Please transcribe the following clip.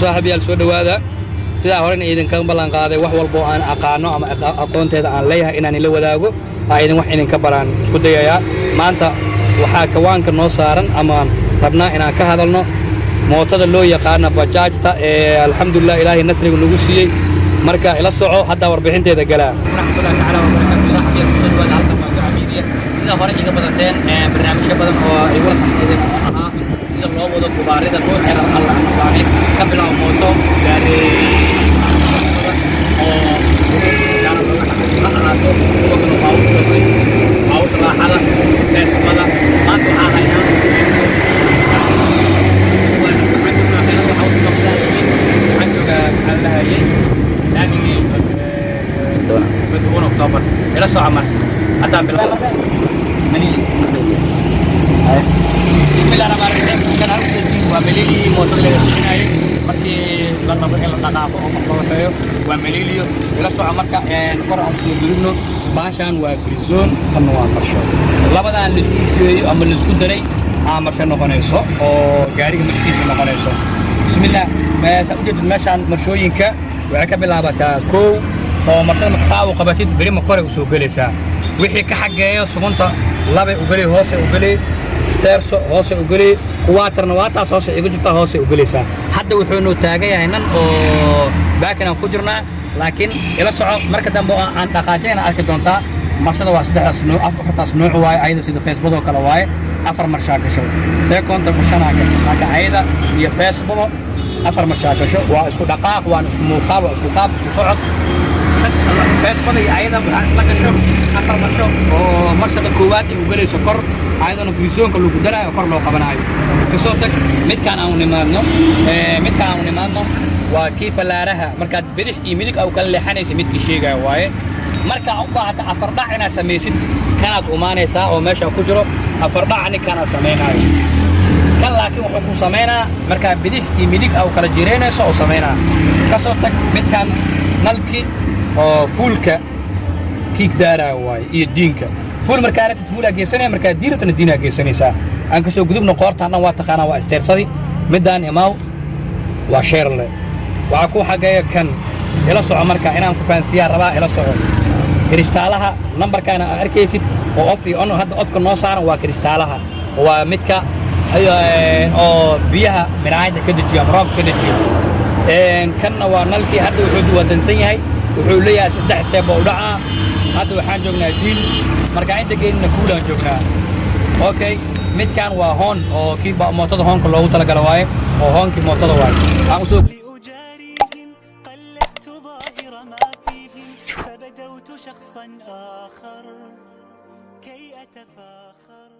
صاحبي السود هذا سida horena idin ka balan qaaday wax walbo aan aqaano ama aqoonteeda aan leeyahay inaan ila wadaago aydan wax idin ka baran isku dayaya maanta waxa kawaanka noo saaran ama rabnaa inaan ka hadalno mootada loo yaqaan bajaajta alxamdulillah ilaahay nasriga nagu siiyay marka ila soco hadda warbixinteeda gala rahmatullahi ta'ala wa barakatuh saaxiibada soo wada halka magacamidiya sida hore iga badateen barnaamijyo badan oo ay wada xaqiiqeen aha sida loo wado gubaarida loo xiran Allah baarik ka bilaw mooto gaari إلى الساعة ما أتابع بسم الله الرحمن الرحيم كان ومليلي موتور للشناي مركي لما بقى لقاقه ومقوله ومليلي إلى الساعة مركا نقرأ مسؤولينه باشان وفريزون كانوا مرشوا لابد أن نسكت أما نسكت دري مرشان نقنيسو أو جاري مكتيس نقنيسو بسم الله ما سأوجد المشان مرشوين ك وعكب لعبة كو oo marshada maqsaaw qabatid bari ma kore u soo galaysa wixii ka xageeyo sugunta laba u galay hoose u galay terso hoose u galay kuwaatarna waa taas hoose igu jirta hoose u galaysa hadda wuxuu noo taagan yahay nan oo baakan ku jirnaa laakiin ila soco marka dambe aan dhaqaajayna arki doontaa marshada waa saddex nooc afartaas nooc waay ayda sida Facebook oo kala waay afar marshaa gasho teekoonta mashanaaga marka ayda iyo Facebook afar marshaa gasho waa isku dhaqaaq waa isku muuqaal waa isku qaab socod فيسبوك أيضا بحاجة لك شوف أكثر من شوف ومرشد الكواتي وقلي سكر أيضا فريزون كله قدرة وكر لو قبنا عيد كصوتك مت كان أو نمانو وكيف لا رها مركز بريح يمينك أو كل حنيس مت كشيء جواي مركز عقبة حتى أفرض عنا سميسد كانت أمانة ساعة وماشى كجرو أفرض عني كان سمينا كان لكن وحكم سمينا مركز بريح يمينك أو كل جيران ساعة سمينا كصوتك مت كان نلقي فولك كيك دارا واي iyo diinka fuul markaa rabtid fuul ageesanay markaa diiratana diina ageesanaysa aan ka soo gudubno qoortaana waa taqaana waa isteersadi midaan imaaw waa sheerle waxa ku xageeyo kan ila soco markaa inaan ku faansiyaa rabaa ila soco kristaalaha numberkaana arkaysid oo off iyo on hadda ofka noo saaran waa kristaalaha waa midka oo biyaha miraayada ka dajiya roob ka dajiya kanna waa nalkii hadda wuxuu wadansan yahay wuxuu leeyahay saddex steep oo dhaca hadda waxaan joognaa diil marka inta geeyna fuulaan joognaa okay midkan waa hoon oo kii mootada hoonka loogu tala galay waaye oo hoonkii mootada waaye aan soo قلدت ظاهر ما فيهم فبدوت شخصا آخر كي أتفاخر